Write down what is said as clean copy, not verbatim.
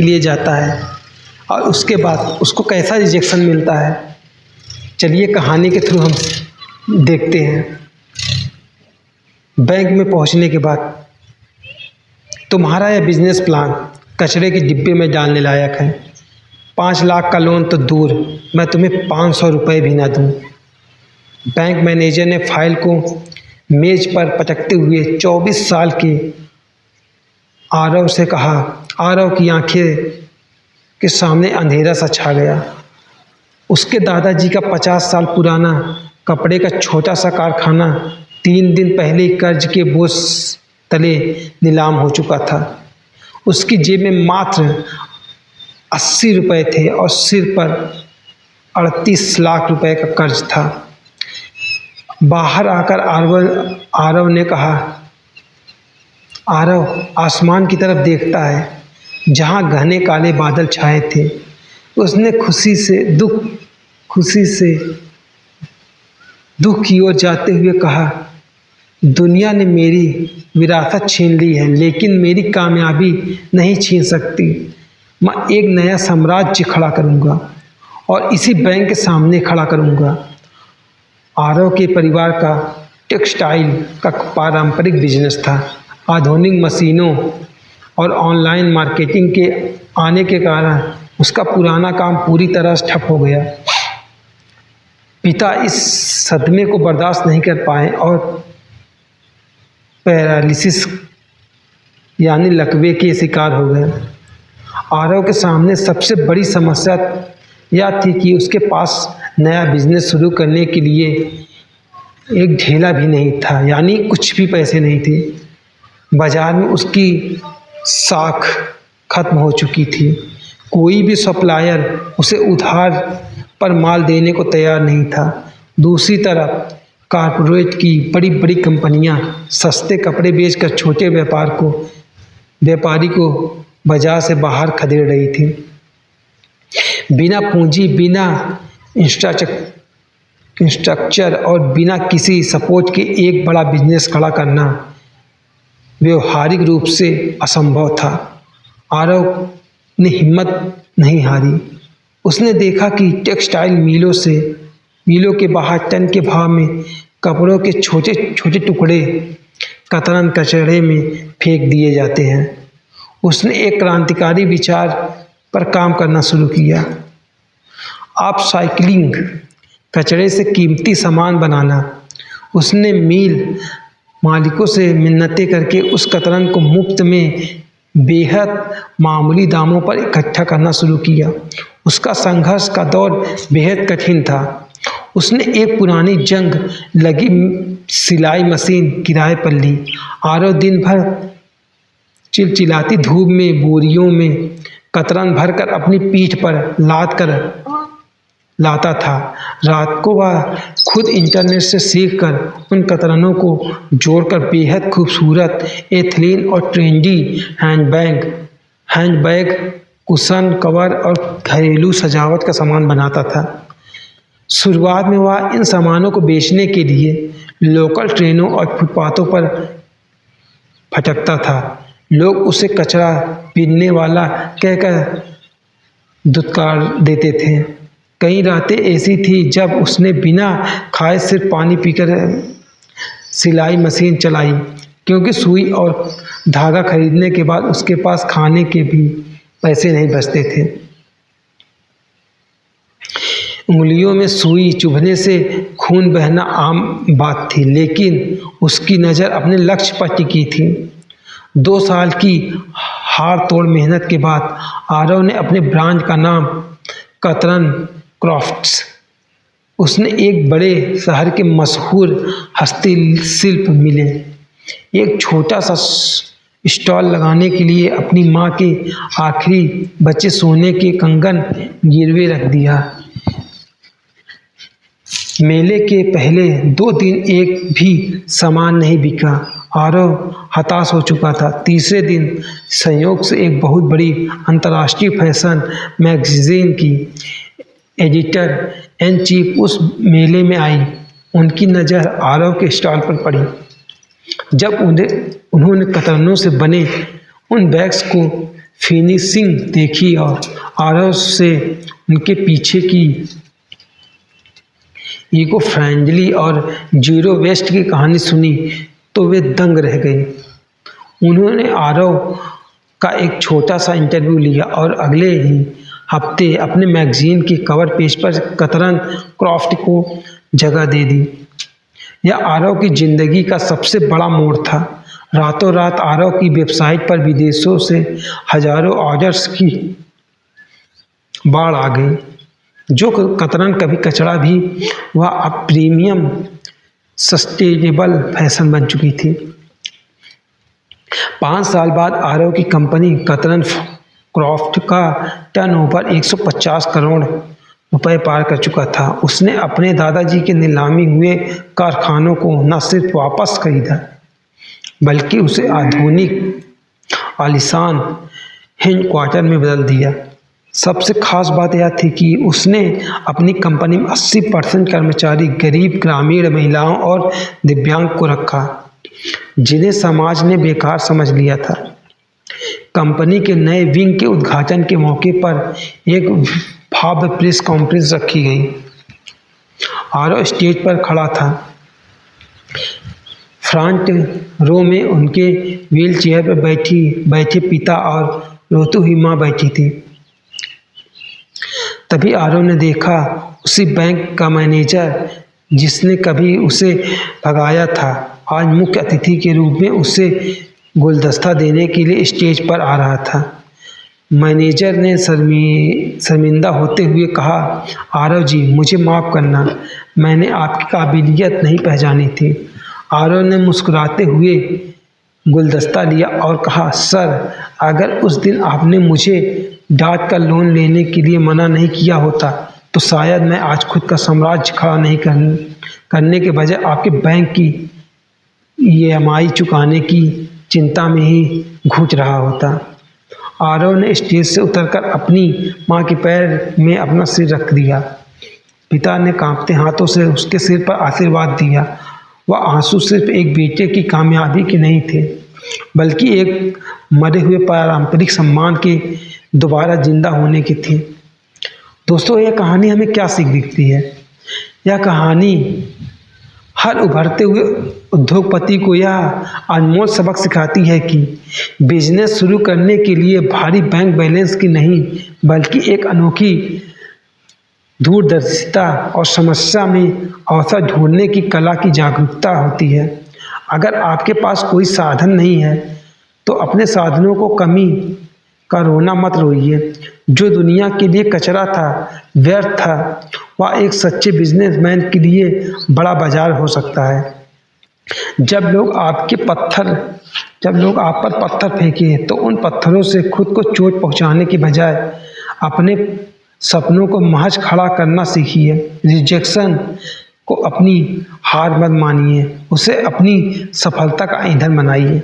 के लिए जाता है और उसके बाद उसको कैसा रिजेक्शन मिलता है, चलिए कहानी के थ्रू हम देखते हैं। बैंक में पहुंचने के बाद तुम्हारा यह बिजनेस प्लान कचरे के डिब्बे में डालने लायक है। 5 लाख का लोन तो दूर, मैं तुम्हें 500 रुपये भी ना दूँ। बैंक मैनेजर ने फाइल को मेज पर पटकते हुए 24 साल के आरव से कहा। आरव की आंखें के सामने अंधेरा सा छा गया। उसके दादाजी का 50 साल पुराना कपड़े का छोटा सा कारखाना 3 दिन पहले ही कर्ज के बोझ तले नीलाम हो चुका था। उसकी जेब में मात्र 80 रुपये थे और सिर पर 38 लाख रुपए का कर्ज था। बाहर आकर आरव ने कहा, आरव आसमान की तरफ देखता है जहाँ घने काले बादल छाए थे। उसने खुशी से दुख की ओर जाते हुए कहा, दुनिया ने मेरी विरासत छीन ली है लेकिन मेरी कामयाबी नहीं छीन सकती। मैं एक नया साम्राज्य खड़ा करूंगा और इसी बैंक के सामने खड़ा करूंगा। आरव के परिवार का टेक्सटाइल का पारंपरिक बिजनेस था। आधुनिक मशीनों और ऑनलाइन मार्केटिंग के आने के कारण उसका पुराना काम पूरी तरह से ठप हो गया। पिता इस सदमे को बर्दाश्त नहीं कर पाए और पैरालिसिस यानी लकवे के शिकार हो गए। आरव के सामने सबसे बड़ी समस्या यह थी कि उसके पास नया बिजनेस शुरू करने के लिए एक ढेला भी नहीं था, यानी कुछ भी पैसे नहीं थे। बाजार में उसकी साख खत्म हो चुकी थी। कोई भी सप्लायर उसे उधार पर माल देने को तैयार नहीं था। दूसरी तरफ कॉरपोरेट की बड़ी बड़ी कंपनियां सस्ते कपड़े बेचकर छोटे व्यापारी को बाजार से बाहर खदेड़ रही थी। बिना पूंजी, बिना इंफ्रास्ट्रक्चर और बिना किसी सपोर्ट के एक बड़ा बिजनेस खड़ा करना व्यवहारिक रूप से असंभव था। आरव ने हिम्मत नहीं हारी। उसने देखा कि टेक्सटाइल मिलों के बाहर टन के भाव में कपड़ों के छोटे छोटे टुकड़े कतरन कचरे में फेंक दिए जाते हैं। उसने एक क्रांतिकारी विचार पर काम करना शुरू किया। अपसाइक्लिंग, कचरे से कीमती सामान बनाना। उसने मिल मालिकों से मिन्नतें करके उस कतरन को मुफ्त में बेहद मामूली दामों पर इकट्ठा करना शुरू किया। उसका संघर्ष का दौर बेहद कठिन था। उसने एक पुरानी जंग लगी सिलाई मशीन किराए पर ली। आरव दिन भर चिलचिलाती धूप में बोरियों में कतरन भरकर अपनी पीठ पर लाद कर लाता था। रात को वह खुद इंटरनेट से सीखकर उन कतरनों को जोड़कर बेहद खूबसूरत एथलीन और ट्रेंडी हैंडबैग, कुशन कवर और घरेलू सजावट का सामान बनाता था। शुरुआत में वह इन सामानों को बेचने के लिए लोकल ट्रेनों और फुटपाथों पर भटकता था। लोग उसे कचरा बीनने वाला कहकर दुत्कार देते थे। कई रातें ऐसी थी जब उसने बिना खाए सिर्फ पानी पीकर सिलाई मशीन चलाई, क्योंकि सुई और धागा खरीदने के बाद उसके पास खाने के भी पैसे नहीं बचते थे। उंगलियों में सुई चुभने से खून बहना आम बात थी, लेकिन उसकी नज़र अपने लक्ष्य पर टिकी थी। 2 साल की हाड़ तोड़ मेहनत के बाद आरव ने अपने ब्रांड का नाम कतरन क्राफ्ट्स। उसने एक बड़े शहर के मशहूर हस्तशिल्प मिले एक छोटा सा स्टॉल लगाने के लिए अपनी माँ के आखिरी बचे सोने के कंगन गिरवे रख दिया। मेले के पहले 2 दिन एक भी सामान नहीं बिका। आरव हताश हो चुका था। तीसरे दिन संयोग से एक बहुत बड़ी अंतर्राष्ट्रीय फैशन मैगजीन की एडिटर इन चीफ उस मेले में आई। उनकी नज़र आरव के स्टॉल पर पड़ी। जब उन्होंने कतरनों से बने उन बैग्स को फिनिशिंग देखी और आरव से उनके पीछे की इको फ्रेंडली और जीरो वेस्ट की कहानी सुनी तो वे दंग रह गए। उन्होंने आरव का एक छोटा सा इंटरव्यू लिया और अगले ही हफ्ते अपने मैगजीन के कवर पेज पर कतरन क्रॉफ्ट को जगह दे दी। यह आरव की जिंदगी का सबसे बड़ा मोड़ था। रातों रात आरव की वेबसाइट पर विदेशों से हजारों ऑर्डर्स की बाढ़ आ गई। जो कतरन कभी कचरा भी, वह अब प्रीमियम सस्टेनेबल फैशन बन चुकी थी। 5 साल बाद आरव की कंपनी कतरन क्रॉफ्ट का टर्नओवर 150 करोड़ रुपए पार कर चुका था। उसने अपने दादाजी के नीलामी हुए कारखानों को न सिर्फ वापस खरीदा, बल्कि उसे आधुनिक आलीशान हेडक्वार्टर में बदल दिया। सबसे खास बात यह थी कि उसने अपनी कंपनी में 80% कर्मचारी गरीब ग्रामीण महिलाओं और दिव्यांग को रखा, जिन्हें समाज ने बेकार समझ लिया था। कंपनी के नए विंग के उद्घाटन के मौके पर एक भव्य प्रेस कॉन्फ्रेंस रखी गई। आरव स्टेज पर खड़ा था। फ्रंट रो में उनके व्हील चेयर पर बैठे पिता और रोती हुई माँ बैठी थी। तभी आरव ने देखा उसी बैंक का मैनेजर जिसने कभी उसे भगाया था, आज मुख्य अतिथि के रूप में उसे गुलदस्ता देने के लिए स्टेज पर आ रहा था। मैनेजर ने शर्मिंदा होते हुए कहा, आरव जी, मुझे माफ़ करना, मैंने आपकी काबिलियत नहीं पहचानी थी। आरव ने मुस्कुराते हुए गुलदस्ता लिया और कहा, सर, अगर उस दिन आपने मुझे डांट कर लोन लेने के लिए मना नहीं किया होता तो शायद मैं आज खुद का साम्राज्य खड़ा नहीं करने के बजाय आपके बैंक की EMI चुकाने की चिंता में ही घुट रहा होता। आरव ने स्टेज से उतरकर अपनी माँ के पैर में अपना सिर रख दिया। पिता ने कांपते हाथों से उसके सिर पर आशीर्वाद दिया। वह आंसू सिर्फ एक बेटे की कामयाबी के नहीं थे, बल्कि एक मरे हुए पारंपरिक सम्मान के दोबारा जिंदा होने की थी। दोस्तों, यह कहानी हमें क्या सीख दिखती है? यह कहानी हर उभरते हुए उद्योगपति को यह अनमोल सबक सिखाती है कि बिजनेस शुरू करने के लिए भारी बैंक बैलेंस की नहीं, बल्कि एक अनोखी दूरदर्शिता और समस्या में अवसर ढूंढने की कला की जागरूकता होती है। अगर आपके पास कोई साधन नहीं है तो अपने साधनों को कमी का रोना मत रोइए। जो दुनिया के लिए कचरा था, व्यर्थ था, वह एक सच्चे बिजनेसमैन के लिए बड़ा बाजार हो सकता है। जब लोग आप पर पत्थर फेंके तो उन पत्थरों से खुद को चोट पहुंचाने के बजाय अपने सपनों को महज खड़ा करना सीखिए। रिजेक्शन को अपनी हार मत मानिए, उसे अपनी सफलता का ईंधन बनाइए।